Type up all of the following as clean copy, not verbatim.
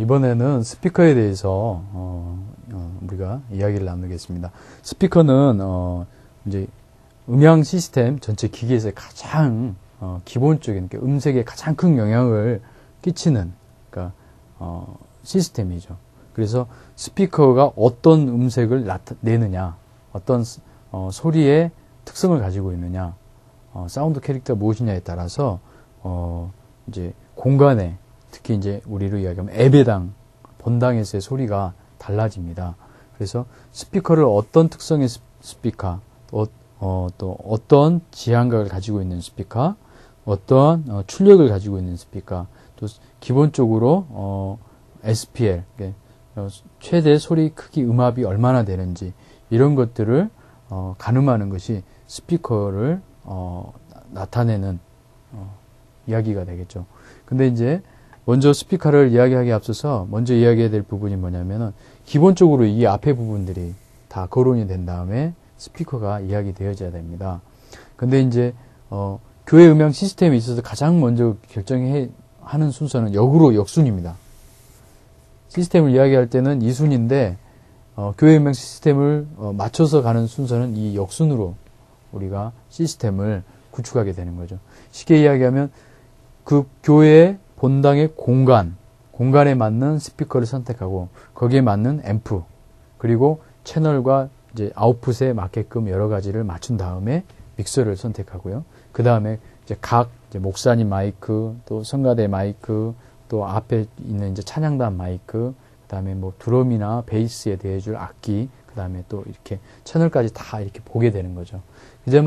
이번에는 스피커에 대해서 우리가 이야기를 나누겠습니다. 스피커는 이제 음향 시스템 전체 기기에서 가장 기본적인 음색에 가장 큰 영향을 끼치는 그러니까 시스템이죠. 그래서 스피커가 어떤 음색을 내느냐, 어떤 소리의 특성을 가지고 있느냐, 사운드 캐릭터가 무엇이냐에 따라서 이제 공간에 특히 이제 우리로 이야기하면 앱에당 본당에서의 소리가 달라집니다. 그래서 스피커를 어떤 특성의 스피커, 또 어떤 지향각을 가지고 있는 스피커, 어떠한 출력을 가지고 있는 스피커, 또 기본적으로 SPL, 최대 소리 크기 음압이 얼마나 되는지 이런 것들을 가늠하는 것이 스피커를 나타내는 이야기가 되겠죠. 근데 이제 먼저 스피커를 이야기하기에 앞서서 먼저 이야기해야 될 부분이 뭐냐면은 기본적으로 이 앞에 부분들이 다 거론이 된 다음에 스피커가 이야기되어져야 됩니다. 근데 이제 교회 음향 시스템에 있어서 가장 먼저 결정하는 순서는 역순입니다. 시스템을 이야기할 때는 이순인데 교회 음향 시스템을 맞춰서 가는 순서는 이 역순으로 우리가 시스템을 구축하게 되는 거죠. 쉽게 이야기하면 그 교회의 본당의 공간에 맞는 스피커를 선택하고 거기에 맞는 앰프 그리고 채널과 이제 아웃풋에 맞게끔 여러 가지를 맞춘 다음에 믹서를 선택하고요. 그 다음에 이제 목사님 마이크, 또 성가대 마이크, 또 앞에 있는 이제 찬양단 마이크, 그 다음에 뭐 드럼이나 베이스에 대해줄 악기, 그 다음에 또 이렇게 채널까지 다 이렇게 보게 되는 거죠. 이제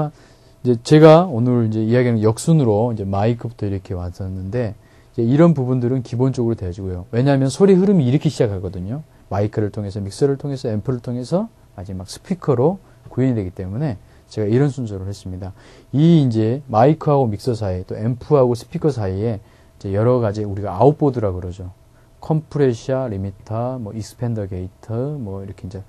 제가 오늘 이제 이야기하는 역순으로 이제 마이크부터 이렇게 왔었는데, 이제 이런 부분들은 기본적으로 되어지고요. 왜냐하면 소리 흐름이 이렇게 시작하거든요. 마이크를 통해서, 믹서를 통해서, 앰프를 통해서 마지막 스피커로 구현이 되기 때문에 제가 이런 순서를 했습니다. 이 이제 마이크하고 믹서 사이, 또 앰프하고 스피커 사이에 이제 여러 가지 우리가 아웃보드라고 그러죠. 컴프레셔, 리미터, 뭐 익스펜더 게이트, 뭐 이렇게 이제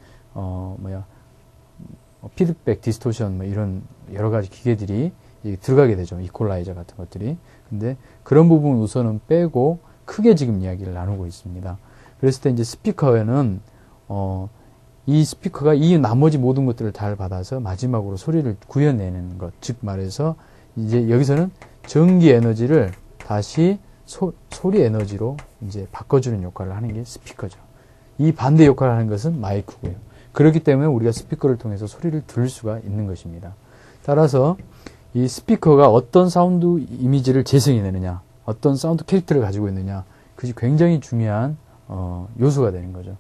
피드백, 디스토션 뭐 이런 여러 가지 기계들이 들어가게 되죠. 이퀄라이저 같은 것들이. 근데 그런 부분 우선은 빼고 크게 지금 이야기를 나누고 있습니다. 그랬을 때 이제 스피커에는 이 스피커가 이 나머지 모든 것들을 잘 받아서 마지막으로 소리를 구현내는 것, 즉 말해서 이제 여기서는 전기 에너지를 다시 소리 에너지로 이제 바꿔주는 역할을 하는 게 스피커죠. 이 반대 역할을 하는 것은 마이크고요. 그렇기 때문에 우리가 스피커를 통해서 소리를 들을 수가 있는 것입니다. 따라서 이 스피커가 어떤 사운드 이미지를 재생해내느냐, 어떤 사운드 캐릭터를 가지고 있느냐, 그것이 굉장히 중요한 요소가 되는 거죠.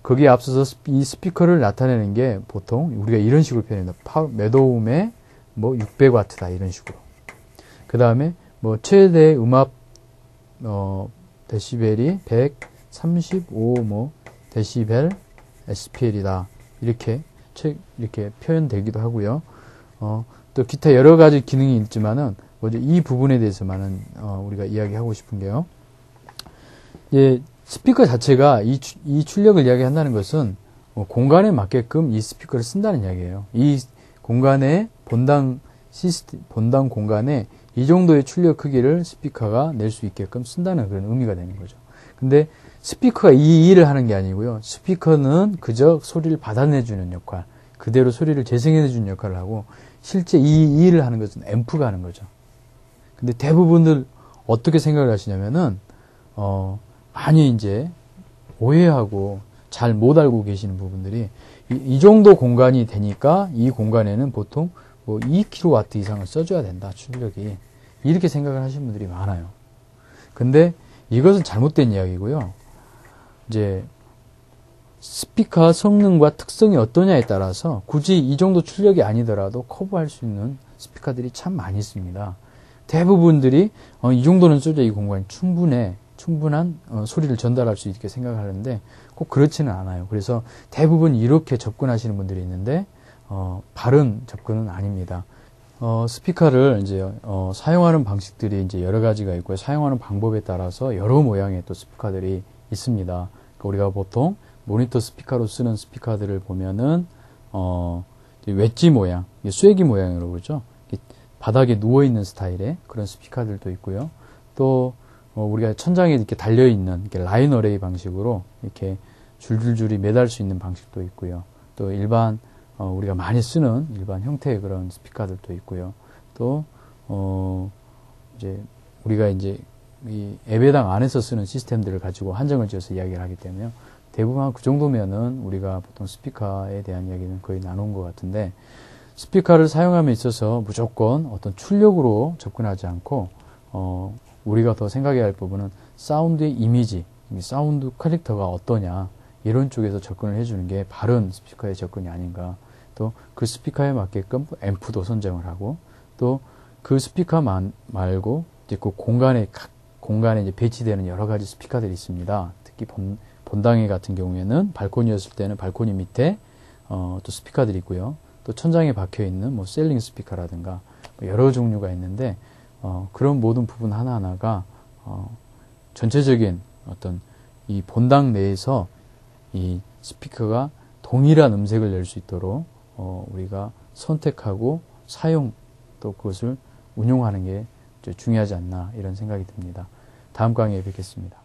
거기에 앞서서 이 스피커를 나타내는 게 보통 우리가 이런 식으로 표현합니다. 매도음의 뭐 600W다 이런 식으로. 그 다음에 뭐 최대 음압 데시벨이 135 뭐 데시벨 SPL이다 이렇게 표현되기도 하고요. 또 기타 여러 가지 기능이 있지만은 먼저 이 부분에 대해서만은 우리가 이야기하고 싶은 게요. 예, 스피커 자체가 이 출력을 이야기한다는 것은 공간에 맞게끔 이 스피커를 쓴다는 이야기예요. 이 공간에 본당 공간에 이 정도의 출력 크기를 스피커가 낼 수 있게끔 쓴다는 그런 의미가 되는 거죠. 근데 스피커가 이 일을 하는 게 아니고요. 스피커는 그저 소리를 받아내주는 역할, 그대로 소리를 재생해주는 역할을 하고 실제 이 일을 하는 것은 앰프가 하는 거죠. 근데 대부분들 어떻게 생각을 하시냐면은 많이 이제 오해하고 잘 못 알고 계시는 부분들이 이 정도 공간이 되니까 이 공간에는 보통 뭐 2kW 이상을 써줘야 된다, 출력이. 이렇게 생각을 하시는 분들이 많아요. 근데 이것은 잘못된 이야기고요. 이제 스피커 성능과 특성이 어떠냐에 따라서 굳이 이 정도 출력이 아니더라도 커버할 수 있는 스피커들이 참 많이 있습니다. 대부분들이 이 정도는 써줘야 이 공간이 충분한 소리를 전달할 수 있게 생각하는데 꼭 그렇지는 않아요. 그래서 대부분 이렇게 접근하시는 분들이 있는데 바른 접근은 아닙니다. 스피커를 이제 사용하는 방식들이 이제 여러 가지가 있고요. 사용하는 방법에 따라서 여러 모양의 또 스피커들이 있습니다. 그러니까 우리가 보통 모니터 스피커로 쓰는 스피커들을 보면은 웨지 모양, 쐐기 모양으로 그러죠. 바닥에 누워 있는 스타일의 그런 스피커들도 있고요. 또 우리가 천장에 이렇게 달려있는 이렇게 라인 어레이 방식으로 이렇게 줄줄줄이 매달 수 있는 방식도 있고요. 또 일반, 우리가 많이 쓰는 일반 형태의 그런 스피커들도 있고요. 또, 이제, 우리가 이제 이 예배당 안에서 쓰는 시스템들을 가지고 한정을 지어서 이야기를 하기 때문에 대부분 그 정도면은 우리가 보통 스피커에 대한 이야기는 거의 나눈 것 같은데, 스피커를 사용함에 있어서 무조건 어떤 출력으로 접근하지 않고, 우리가 더 생각해야 할 부분은 사운드의 이미지, 사운드 캐릭터가 어떠냐, 이런 쪽에서 접근을 해주는 게 바른 스피커의 접근이 아닌가. 또 그 스피커에 맞게끔 앰프도 선정을 하고, 또 그 스피커 말고 이제 그 공간에 이제 배치되는 여러 가지 스피커들이 있습니다. 특히 본당회 같은 경우에는 발코니였을 때는 발코니 밑에 또 스피커들이 있고요. 또 천장에 박혀 있는 뭐 셀링 스피커라든가 여러 종류가 있는데 그런 모든 부분 하나하나가 전체적인 어떤 이 본당 내에서 이 스피커가 동일한 음색을 낼 수 있도록 우리가 선택하고 사용 또 그것을 운용하는 게 중요하지 않나 이런 생각이 듭니다. 다음 강의에 뵙겠습니다.